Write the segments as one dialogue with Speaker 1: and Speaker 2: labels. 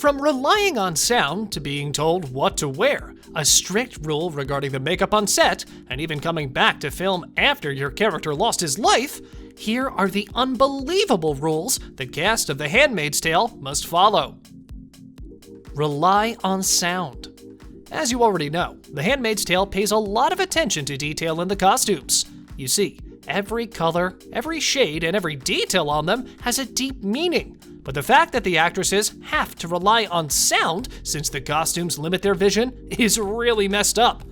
Speaker 1: From relying on sound to being told what to wear, a strict rule regarding the makeup on set, and even coming back to film after your character lost his life, here are the unbelievable rules the cast of The Handmaid's Tale must follow. Rely on sound. As you already know, The Handmaid's Tale pays a lot of attention to detail in the costumes. You see, every color, every shade, and every detail on them has a deep meaning. But the fact that the actresses have to rely on sound since the costumes limit their vision is really messed up.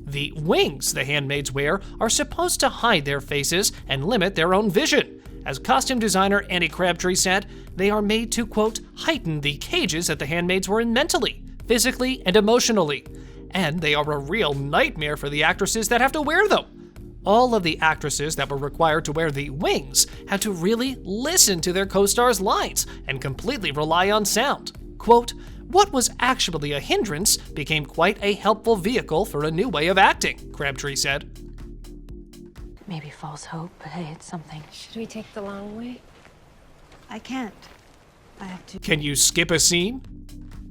Speaker 1: The wings the handmaids wear are supposed to hide their faces and limit their own vision. As costume designer Annie Crabtree said, they are made to, quote, heighten the cages that the handmaids were in mentally, physically, and emotionally. And they are a real nightmare for the actresses that have to wear them. All of the actresses that were required to wear the wings had to really listen to their co-stars' lines and completely rely on sound. Quote, what was actually a hindrance became quite a helpful vehicle for a new way of acting, Crabtree said.
Speaker 2: Maybe false hope, but hey, it's something.
Speaker 3: Should we take the long way?
Speaker 4: I can't. I have to.
Speaker 1: Can you skip a scene?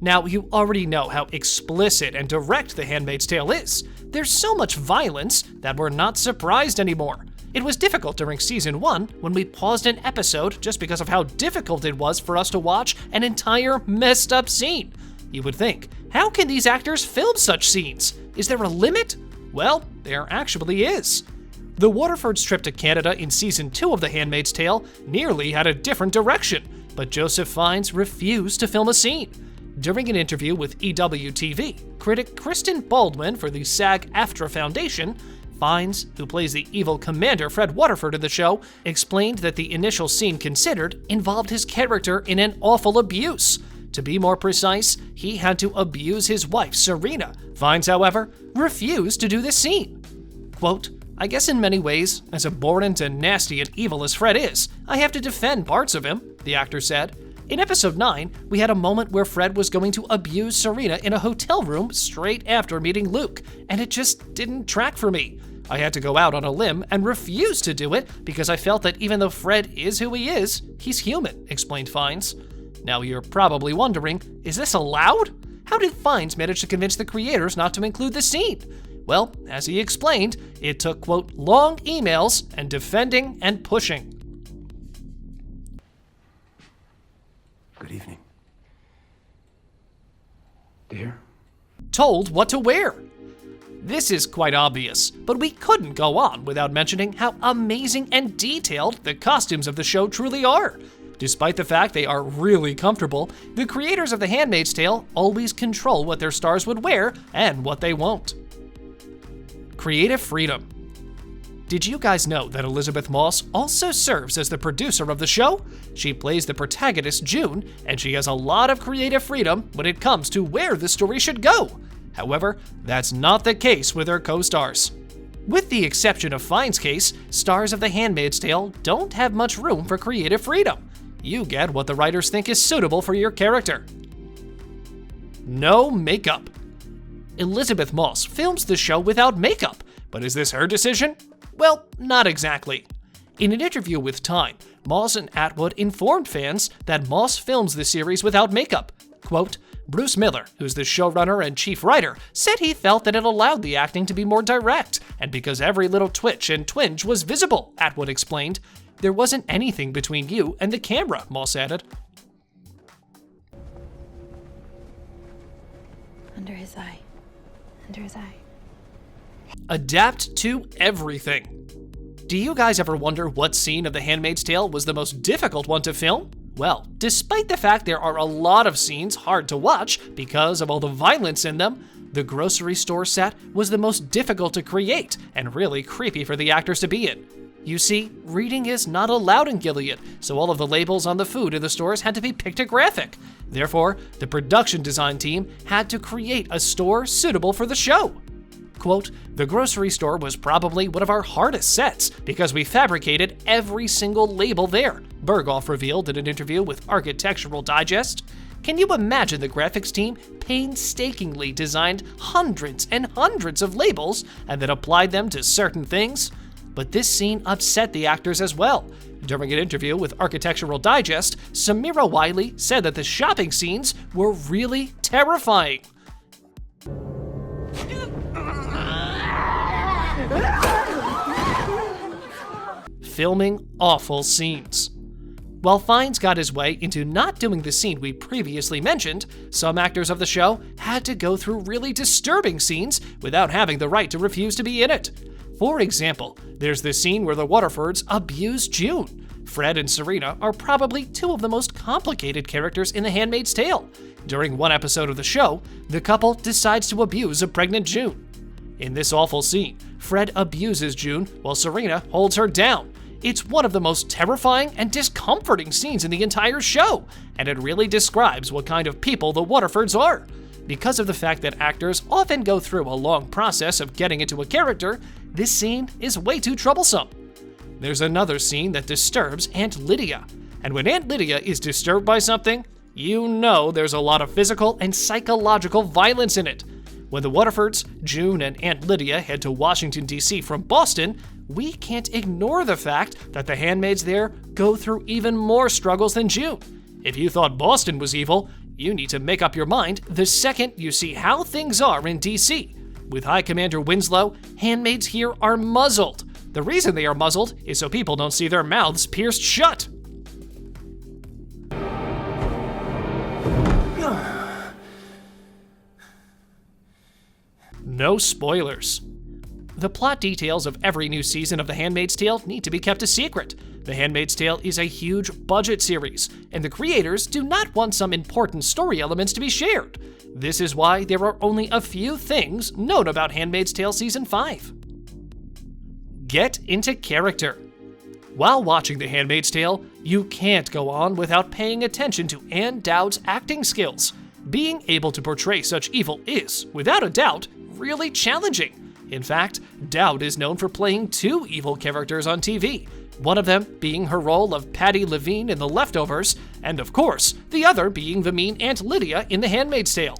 Speaker 1: Now, you already know how explicit and direct The Handmaid's Tale is. There's so much violence that we're not surprised anymore. It was difficult during season 1 when we paused an episode just because of how difficult it was for us to watch an entire messed up scene. You would think, how can these actors film such scenes? Is there a limit? Well, there actually is. The Waterfords trip to Canada in season 2 of The Handmaid's Tale nearly had a different direction, but Joseph Fiennes refused to film a scene. During an interview with EWTV, critic Kristen Baldwin for the SAG-AFTRA Foundation, Fiennes, who plays the evil commander Fred Waterford in the show, explained that the initial scene considered involved his character in an awful abuse. To be more precise, he had to abuse his wife, Serena. Fiennes, however, refused to do this scene. Quote, I guess in many ways, as abhorrent and nasty and evil as Fred is, I have to defend parts of him, the actor said. In episode 9, we had a moment where Fred was going to abuse Serena in a hotel room straight after meeting Luke, and it just didn't track for me. I had to go out on a limb and refuse to do it because I felt that even though Fred is who he is, he's human, explained Fiennes. Now you're probably wondering, is this allowed? How did Fiennes manage to convince the creators not to include the scene? Well, as he explained, it took, quote, long emails and defending and pushing.
Speaker 5: Good evening. Dear?
Speaker 1: Told what to wear. This is quite obvious, but we couldn't go on without mentioning how amazing and detailed the costumes of the show truly are. Despite the fact they are really comfortable, the creators of The Handmaid's Tale always control what their stars would wear and what they won't. Creative freedom. Did you guys know that Elisabeth Moss also serves as the producer of the show? She plays the protagonist, June, and she has a lot of creative freedom when it comes to where the story should go. However, that's not the case with her co-stars. With the exception of Fiennes' case, stars of The Handmaid's Tale don't have much room for creative freedom. You get what the writers think is suitable for your character. No makeup. Elisabeth Moss films the show without makeup, but is this her decision? Well, not exactly. In an interview with Time, Moss and Atwood informed fans that Moss films the series without makeup. Quote, Bruce Miller, who's the showrunner and chief writer, said he felt that it allowed the acting to be more direct, and because every little twitch and twinge was visible, Atwood explained. There wasn't anything between you and the camera, Moss added.
Speaker 2: Under his eye. Under his eye.
Speaker 1: Adapt to everything. Do you guys ever wonder what scene of The Handmaid's Tale was the most difficult one to film? Well, despite the fact there are a lot of scenes hard to watch because of all the violence in them, the grocery store set was the most difficult to create and really creepy for the actors to be in. You see, reading is not allowed in Gilead, so all of the labels on the food in the stores had to be pictographic. Therefore, the production design team had to create a store suitable for the show. Quote, the grocery store was probably one of our hardest sets because we fabricated every single label there, Berghoff revealed in an interview with Architectural Digest. Can you imagine the graphics team painstakingly designed hundreds and hundreds of labels and then applied them to certain things? but this scene upset the actors as well. During an interview with Architectural Digest, Samira Wiley said that the shopping scenes were really terrifying. Filming awful scenes. While Fiennes got his way into not doing the scene we previously mentioned, some actors of the show had to go through really disturbing scenes without having the right to refuse to be in it. For example, there's the scene where the Waterfords abuse June. Fred and Serena are probably two of the most complicated characters in The Handmaid's Tale. During one episode of the show, the couple decides to abuse a pregnant June. In this awful scene, Fred abuses June while Serena holds her down. It's one of the most terrifying and discomforting scenes in the entire show, and it really describes what kind of people the Waterfords are. Because of the fact that actors often go through a long process of getting into a character, this scene is way too troublesome. There's another scene that disturbs Aunt Lydia, and when Aunt Lydia is disturbed by something, you know there's a lot of physical and psychological violence in it. When the Waterfords, June, and Aunt Lydia head to Washington, D.C. from Boston, we can't ignore the fact that the handmaids there go through even more struggles than June. If you thought Boston was evil, you need to make up your mind the second you see how things are in D.C. With High Commander Winslow, handmaids here are muzzled. The reason they are muzzled is so people don't see their mouths pierced shut. No spoilers. The plot details of every new season of The Handmaid's Tale need to be kept a secret. The Handmaid's Tale is a huge budget series, and the creators do not want some important story elements to be shared. This is why there are only a few things known about Handmaid's Tale Season 5. Get into character. While watching The Handmaid's Tale, you can't go on without paying attention to Ann Dowd's acting skills. Being able to portray such evil is, without a doubt, really challenging. In fact, Dowd is known for playing two evil characters on TV, one of them being her role of Patty Levine in The Leftovers, and of course, the other being the mean Aunt Lydia in The Handmaid's Tale.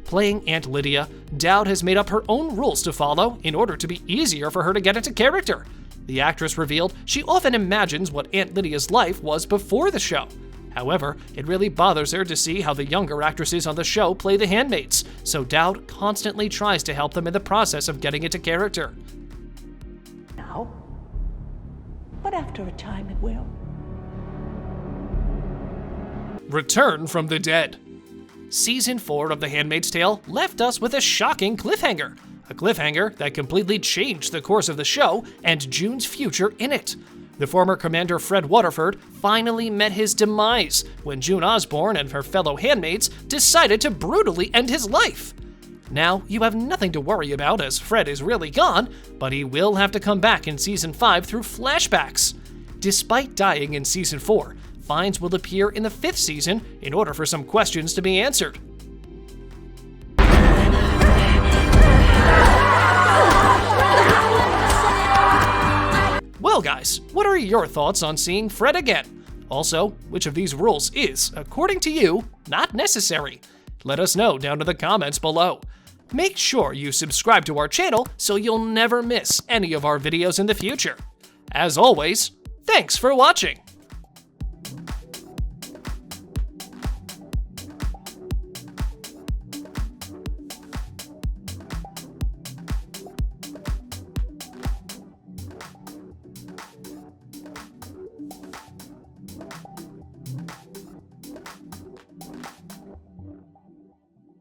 Speaker 1: Playing Aunt Lydia, Dowd has made up her own rules to follow in order to be easier for her to get into character. The actress revealed she often imagines what Aunt Lydia's life was before the show. However, it really bothers her to see how the younger actresses on the show play the handmaids, so Dowd constantly tries to help them in the process of getting into character.
Speaker 3: Now, but after a time it will.
Speaker 1: Return from the dead. Season 4 of The Handmaid's Tale left us with a shocking cliffhanger. A cliffhanger that completely changed the course of the show and June's future in it. The former Commander Fred Waterford finally met his demise when June Osborne and her fellow handmaids decided to brutally end his life. Now, you have nothing to worry about as Fred is really gone, but he will have to come back in Season 5 through flashbacks. Despite dying in Season 4, Fiennes will appear in the 5th season in order for some questions to be answered. Well guys, what are your thoughts on seeing Fred again? Also, which of these rules is, according to you, not necessary? Let us know down in the comments below. Make sure you subscribe to our channel so you'll never miss any of our videos in the future. As always, thanks for watching!